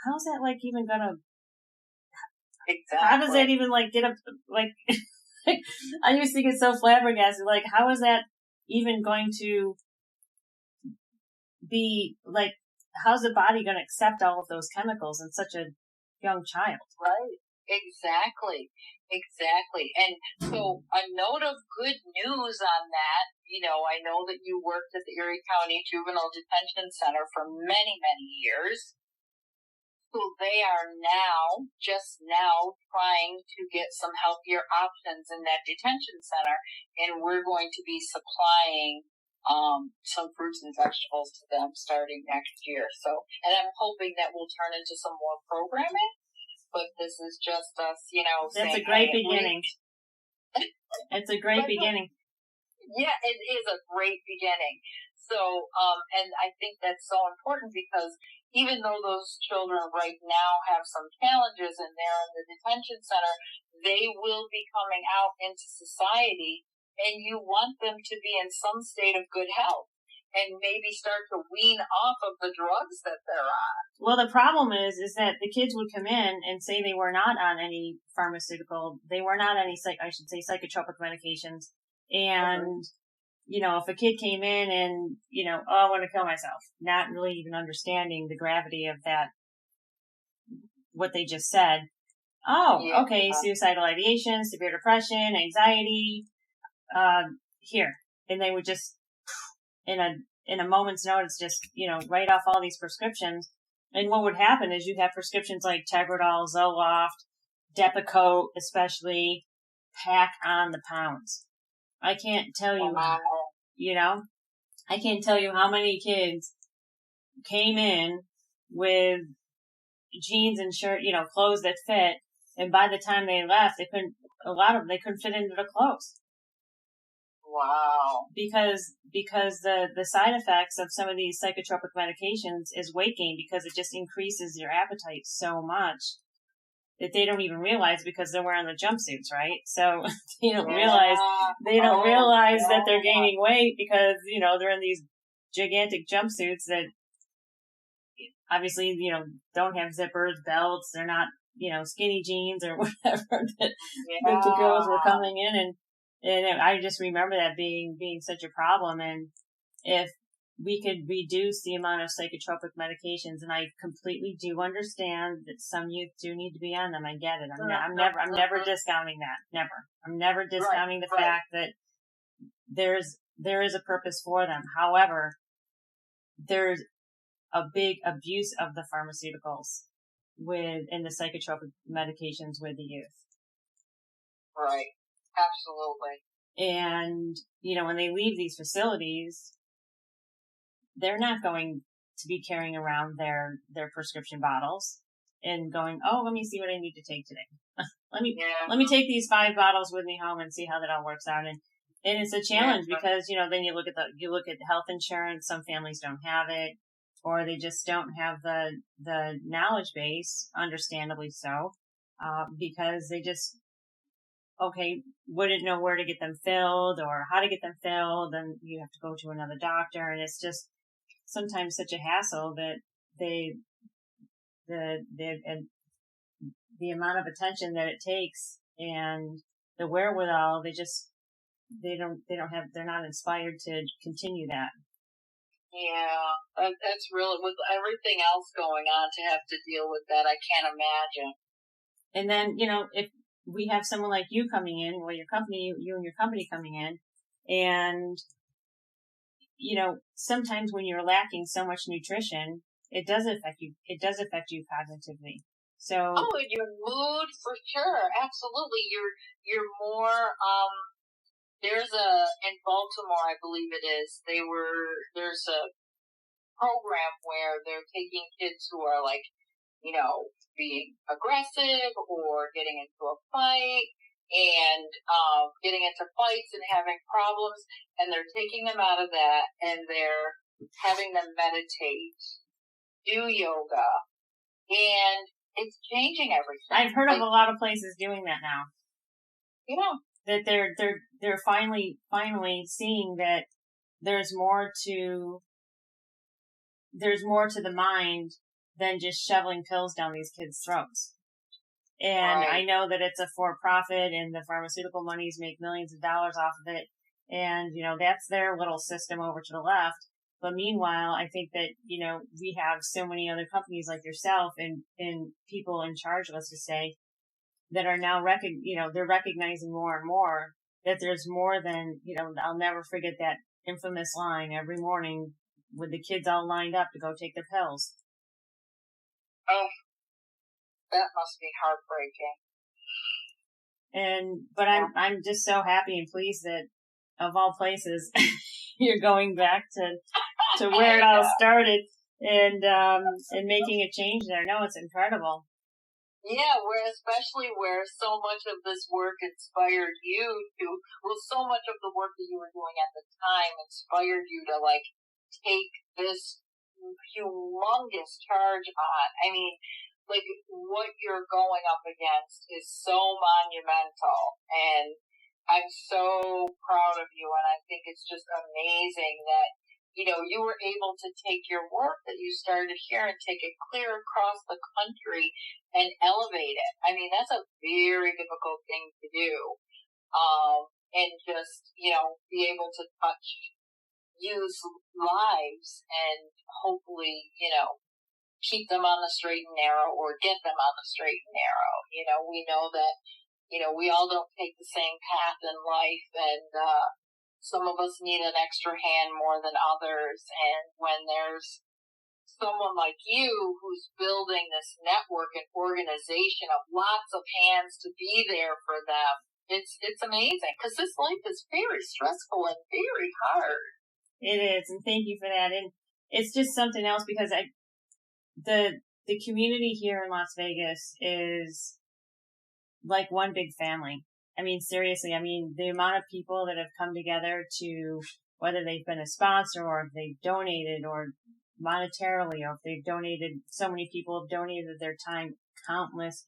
how's that, like, even gonna, exactly. How does that even, like, get up, like, I used to get so flabbergasted. Like, how is that even going to be, like, how's the body going to accept all of those chemicals in such a young child? Right. Exactly. And so a note of good news on that, I know that you worked at the Erie County Juvenile Detention Center for many, many years. So they are just now trying to get some healthier options in that detention center, and we're going to be supplying some fruits and vegetables to them starting next year. So, and I'm hoping that will turn into some more programming, but this is just us, That's a great beginning. It's a great beginning. Yeah, it is a great beginning. So, and I think that's so important because even though those children right now have some challenges and they're in the detention center, they will be coming out into society, and you want them to be in some state of good health and maybe start to wean off of the drugs that they're on. Well, the problem is that the kids would come in and say they were not on any pharmaceutical, they were not on any, psychotropic medications. And, if a kid came in and, I want to kill myself, not really even understanding the gravity of that, what they just said. Oh, okay, suicidal ideation, severe depression, anxiety, here. And they would just, in a moment's notice, just, write off all these prescriptions. And what would happen is you'd have prescriptions like Tegretol, Zoloft, Depakote, especially, pack on the pounds. I can't tell you, I can't tell you how many kids came in with jeans and shirt, clothes that fit, and by the time they left, they couldn't fit into the clothes. Wow. Because the side effects of some of these psychotropic medications is weight gain, because it just increases your appetite so much that they don't even realize, because they're wearing the jumpsuits, right? So they don't realize that they're gaining weight because, they're in these gigantic jumpsuits that obviously, don't have zippers, belts. They're not, skinny jeans or whatever that the girls were coming in. And I just remember that being such a problem. And if we could reduce the amount of psychotropic medications, and I completely do understand that some youth do need to be on them. I get it. I'm never discounting that. Never. I'm never discounting the fact that there is a purpose for them. However, there's a big abuse of the pharmaceuticals and the psychotropic medications with the youth. Right. Absolutely. And, when they leave these facilities, they're not going to be carrying around their prescription bottles and going, oh, let me see what I need to take today. Let me take these 5 bottles with me home and see how that all works out. And it's a challenge because, then you look at health insurance. Some families don't have it, or they just don't have the knowledge base, understandably so, because they just, wouldn't know where to get them filled or how to get them filled, and you have to go to another doctor, and it's just, sometimes such a hassle that the amount of attention that it takes and the wherewithal, they're not inspired to continue that. Yeah, that's really, with everything else going on, to have to deal with that, I can't imagine. And then, if we have someone like you coming in, or you and your company coming in, and, sometimes when you're lacking so much nutrition, it does affect you cognitively. So. Oh, and your mood, for sure. Absolutely. You're more, in Baltimore, I believe it is, there's a program where they're taking kids who are like, being aggressive or getting into a fight and getting into fights and having problems, and they're taking them out of that and they're having them meditate, do yoga, and it's changing everything. I've heard of a lot of places doing that now. Yeah. That they're finally seeing that there's more to the mind than just shoveling pills down these kids' throats. And right. I know that it's a for-profit and the pharmaceutical monies make millions of dollars off of it. And, that's their little system over to the left. But meanwhile, I think that, we have so many other companies like yourself and people in charge, let's just say, that are now they're recognizing more and more that there's more than, I'll never forget that infamous line every morning with the kids all lined up to go take their pills. Oh, that must be heartbreaking. But I'm just so happy and pleased that of all places, you're going back to where it all started and making a change there. No, it's incredible. Yeah, especially where so much of this work inspired you so much of the work that you were doing at the time inspired you to take this humongous charge on. I mean, what you're going up against is so monumental, and I'm so proud of you, and I think it's just amazing that you were able to take your work that you started here and take it clear across the country and elevate it. I mean, that's a very difficult thing to do. And just, be able to touch youth lives and hopefully, keep them on the straight and narrow or get them on the straight and narrow. We know that, we all don't take the same path in life, and, some of us need an extra hand more than others. And when there's someone like you who's building this network and organization of lots of hands to be there for them, it's amazing, because this life is very stressful and very hard. It is, and thank you for that. And it's just something else, because the community here in Las Vegas is like one big family. I mean, seriously, the amount of people that have come together to, whether they've been a sponsor or if they've donated or monetarily, or if they've donated, so many people have donated their time, countless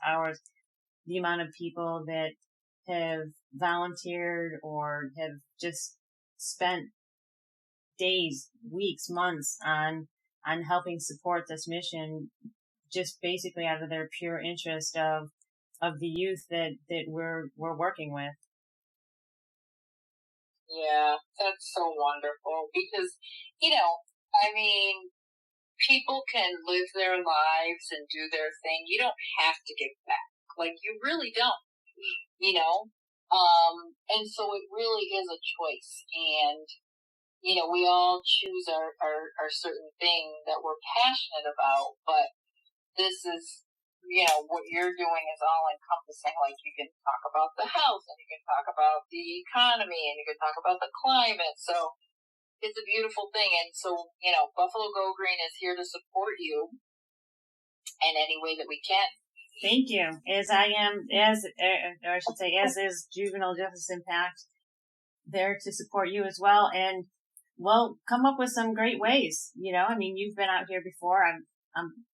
hours. The amount of people that have volunteered or have just spent days, weeks, months on helping support this mission, just basically out of their pure interest of the youth that we're working with. Yeah, that's so wonderful, because, people can live their lives and do their thing. You don't have to give back. You really don't, and so it really is a choice. And, we all choose our certain thing that we're passionate about, but this is, what you're doing is all encompassing. You can talk about the health, and you can talk about the economy, and you can talk about the climate. So it's a beautiful thing. And so, Buffalo Go Green is here to support you in any way that we can. Thank you. As is Juvenile Justice Impact, there to support you as well. And we'll come up with some great ways. You've been out here before.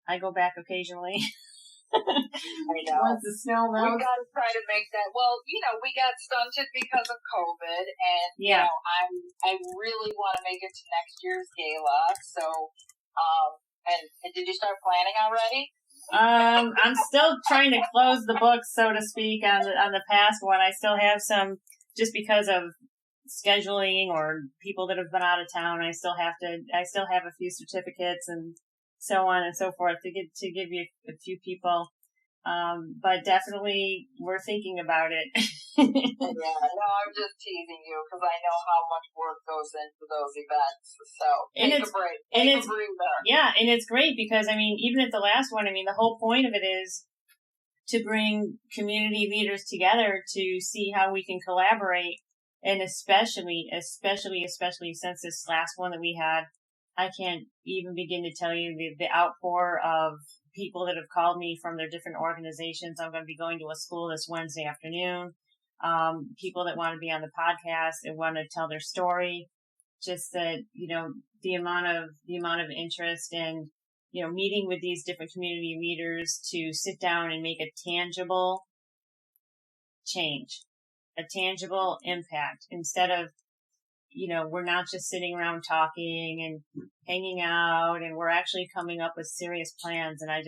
I go back occasionally. I know. Once the snow melts. We got to try to make that. Well, we got stunted because of COVID, and I really want to make it to next year's gala. So, and did you start planning already? I'm still trying to close the book, so to speak, on the past one. I still have some, just because of scheduling or people that have been out of town. I still have a few certificates and so on and so forth to give you a few people. But definitely we're thinking about it. Yeah, no, I'm just teasing you because I know how much work goes into those events. So take a break. Take a breather. Yeah, and it's great because, even at the last one, the whole point of it is to bring community leaders together to see how we can collaborate. And especially since this last one that we had, I can't even begin to tell you the outpour of people that have called me from their different organizations. I'm going to be going to a school this Wednesday afternoon. People that want to be on the podcast and want to tell their story. Just that, the amount of interest and, meeting with these different community leaders to sit down and make a tangible change, a tangible impact, instead of, we're not just sitting around talking and hanging out, and we're actually coming up with serious plans. And I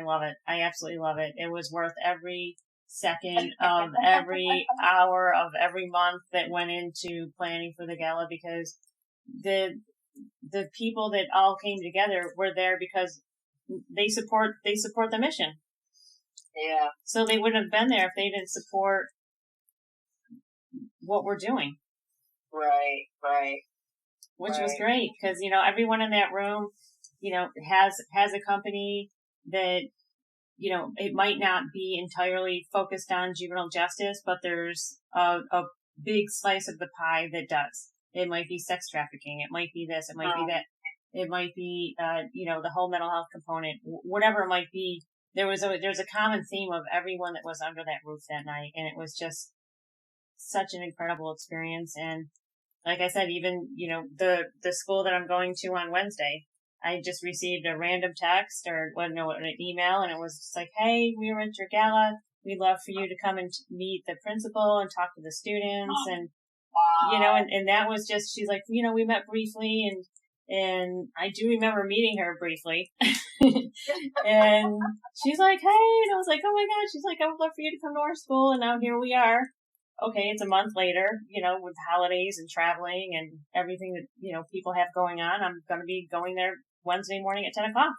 love it. I absolutely love it. It was worth every second of every hour of every month that went into planning for the gala, because the people that all came together were there because they support the mission. Yeah. So they wouldn't have been there if they didn't support what we're doing. Right. Which was great because, everyone in that room, has a company that, it might not be entirely focused on juvenile justice, but there's a big slice of the pie that does. It might be sex trafficking. It might be this. It might be that. It might be, the whole mental health component, whatever it might be. There's a common theme of everyone that was under that roof that night. And it was just such an incredible experience. And like I said, even, the school that I'm going to on Wednesday, I just received a random text or an email, and it was just like, hey, we were at your gala. We'd love for you to come and meet the principal and talk to the students. And, and that was just, she's like, we met briefly, and I do remember meeting her briefly. And she's like, hey, and I was like, oh my God. She's like, I would love for you to come to our school. And now here we are. Okay, it's a month later, with holidays and traveling and everything that, people have going on. I'm going to be going there Wednesday morning at 10 o'clock.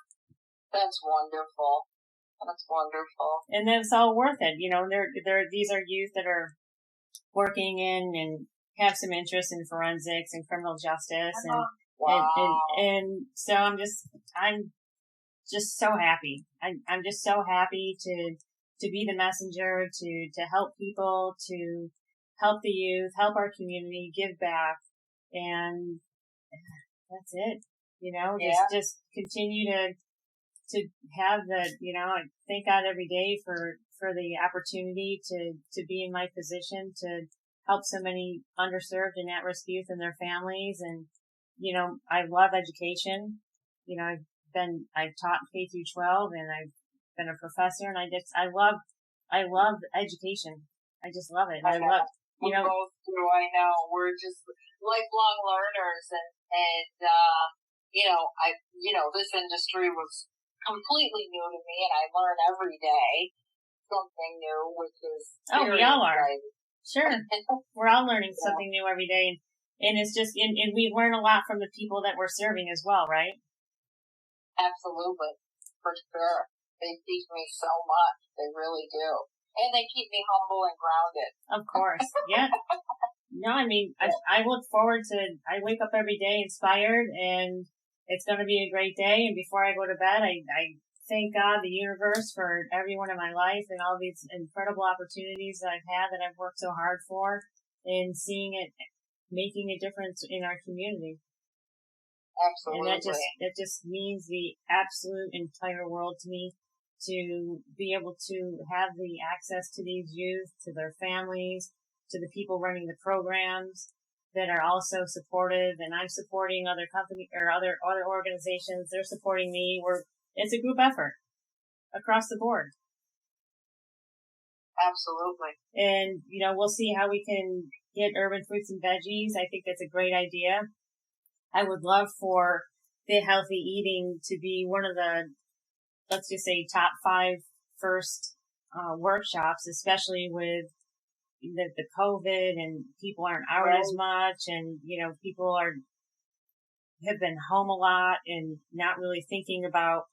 That's wonderful. And then it's all worth it. These are youth that are working in and have some interest in forensics and criminal justice. And so I'm just so happy. I'm just so happy to be the messenger, to help people, to help the youth, help our community, give back. And that's it. Just continue to have the, I thank God every day for the opportunity to be in my position to help so many underserved and at-risk youth and their families. And, I love education. I've taught K through 12, and I've been a professor, and I love education. I just love it. I love, we both do. I know we're just lifelong learners, and this industry was completely new to me, and I learn every day something new, which is we all are. Sure, we're all learning something new every day, and it's just, and we learn a lot from the people that we're serving as well, right? Absolutely, for sure. They teach me so much. They really do. And they keep me humble and grounded. Of course. Yeah. No, I look forward to, I wake up every day inspired, and it's going to be a great day. And before I go to bed, I thank God, the universe, for everyone in my life and all these incredible opportunities that I've had, that I've worked so hard for, and seeing it making a difference in our community. Absolutely. And that just means the absolute entire world to me, to be able to have the access to these youth, to their families, to the people running the programs that are also supportive. And I'm supporting other companies or other organizations. They're supporting me. It's a group effort across the board. Absolutely. And, we'll see how we can get urban fruits and veggies. I think that's a great idea. I would love for the healthy eating to be one of the, let's just say, top 5 first workshops, especially with the COVID and people aren't out as much, and people have been home a lot and not really thinking about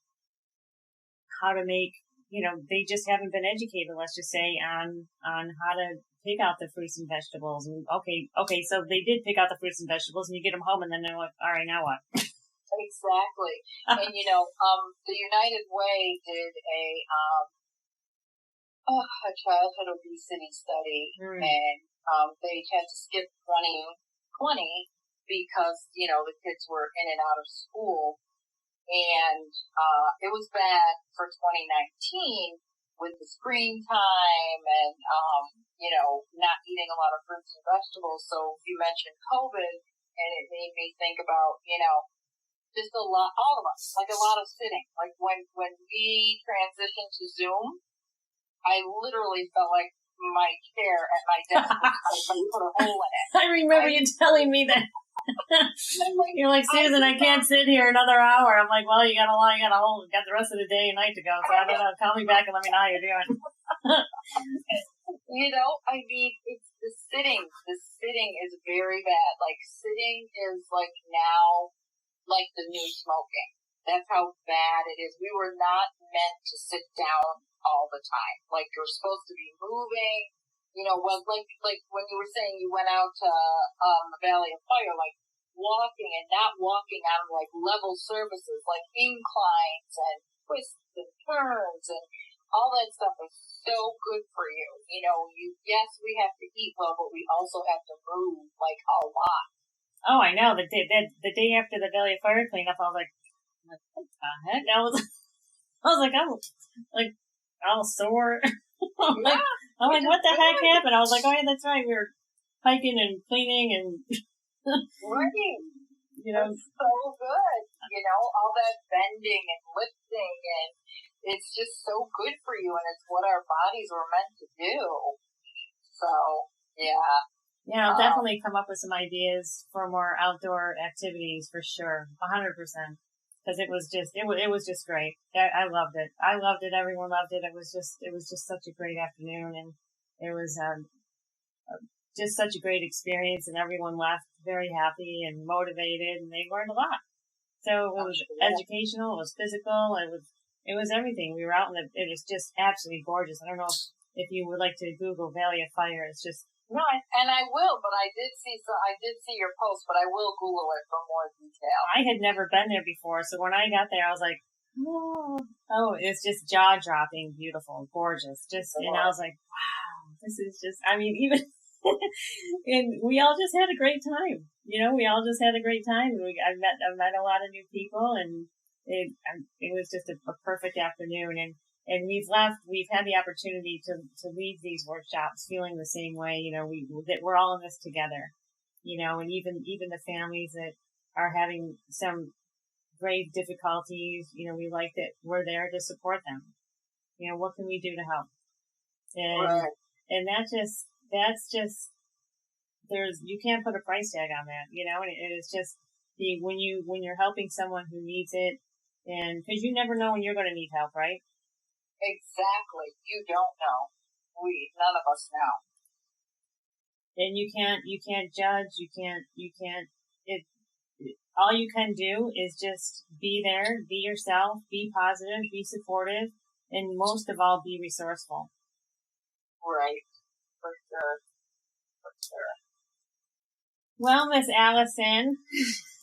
how to make, they just haven't been educated, let's just say, on how to pick out the fruits and vegetables. And okay, so they did pick out the fruits and vegetables, and you get them home, and then they're like, all right, now what? Exactly. And the United Way did a childhood obesity study, and they had to skip 2020 because the kids were in and out of school, and it was bad for 2019 with the screen time and not eating a lot of fruits and vegetables. So you mentioned COVID, and it made me think about just a lot, all of us, like a lot of sitting. Like when we transitioned to Zoom, I literally felt like my chair at my desk was like put a hole in it. I remember you telling me that. You're like, Susan, I can't sit here another hour. I'm like, well, you got the rest of the day and night to go. So I don't know. Call me back and let me know how you're doing. I mean, it's the sitting. The sitting is very bad. Like sitting is like now like the new smoking. That's how bad it is. We were not meant to sit down all the time. Like you're supposed to be moving. Like when you were saying you went out to the Valley of Fire, like walking and not walking on like level surfaces, like inclines and twists and turns and all that stuff is so good for you. Yes, we have to eat well, but we also have to move like a lot. Oh, I know. The day after the Valley of Fire cleanup, I was like, what the heck? I was like, I'm like all sore. I'm like, what the heck happened? I was like, oh yeah, that's right. We were hiking and cleaning and right. It's so good. All that bending and lifting, and it's just so good for you, and it's what our bodies were meant to do. So, yeah. Yeah, I'll definitely come up with some ideas for more outdoor activities for sure, 100%. Because it was just great. I loved it. I loved it. Everyone loved it. It was just such a great afternoon, and it was just such a great experience, and everyone left very happy and motivated, and they learned a lot. So it was educational, it was physical, it was everything. We were out it was just absolutely gorgeous. I don't know if you would like to Google Valley of Fire. It's just no, and I will, but I did see your post, but I will Google it for more detail. I had never been there before, so when I got there, I was like, oh, it's just jaw-dropping, beautiful, gorgeous. And I was like, wow, this is just, I mean, even, and we all just had a great time. We all just had a great time. I met a lot of new people, and it was just a perfect afternoon. And we've had the opportunity to leave these workshops feeling the same way, that we're all in this together, and even the families that are having some grave difficulties, we like that we're there to support them. What can we do to help? And that's just, you can't put a price tag on that, and it's just when you're helping someone who needs it, and because you never know when you're going to need help, right? Exactly. You don't know. None of us know. And you can't judge. All you can do is just be there, be yourself, be positive, be supportive, and most of all, be resourceful. Right. For sure. Well, Miss Allison.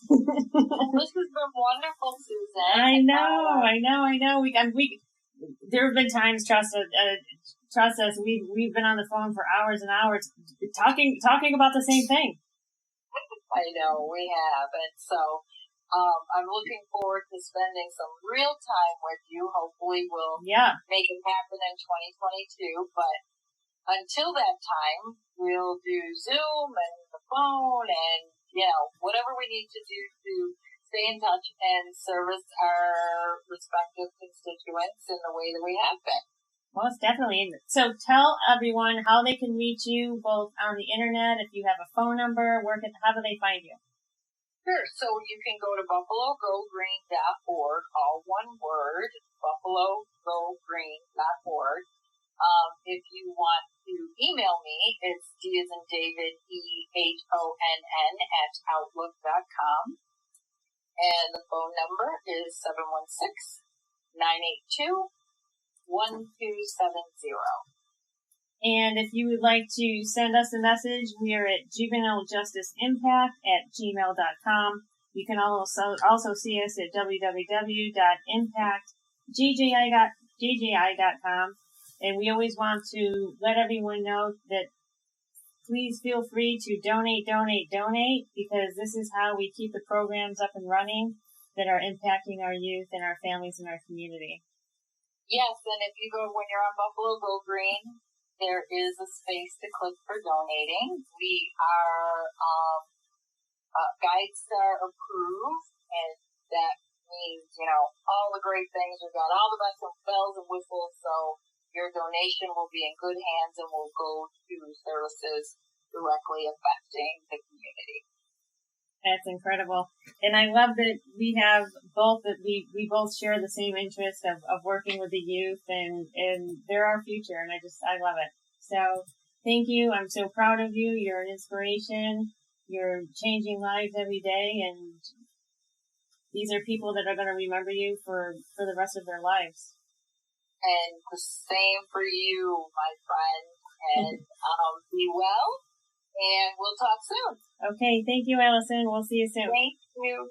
This has been wonderful, Susan. I know. There have been times, trust us, we've been on the phone for hours and hours talking about the same thing. I know, we have. And so I'm looking forward to spending some real time with you. Hopefully we'll make it happen in 2022. But until that time, we'll do Zoom and the phone and, whatever we need to do to stay in touch and service our respective constituents in the way that we have been. Most definitely. So tell everyone how they can reach you both on the internet, if you have a phone number, how do they find you? Sure. So you can go to buffalogogreen.org, all one word, buffalogogreen.org. If you want to email me, it's D as in David, EHONN @outlook.com. And the phone number is 716-982-1270. And if you would like to send us a message, we are at juvenilejusticeimpact@gmail.com. You can also see us at www.impactjji.com. And we always want to let everyone know that please feel free to donate, because this is how we keep the programs up and running that are impacting our youth and our families and our community. Yes, and if you go, when you're on Buffalo Go Green, there is a space to click for donating. We are GuideStar approved, and that means, all the great things. We've got all the best of bells and whistles, so your donation will be in good hands and will go to services directly affecting the community. That's incredible. And I love that we have both, that we both share the same interest of working with the youth, and they're our future, and I love it. So thank you. I'm so proud of you. You're an inspiration. You're changing lives every day, and these are people that are going to remember you for the rest of their lives. And the same for you, my friend. And be well, and we'll talk soon. Okay, thank you, Allison. We'll see you soon. Thank you.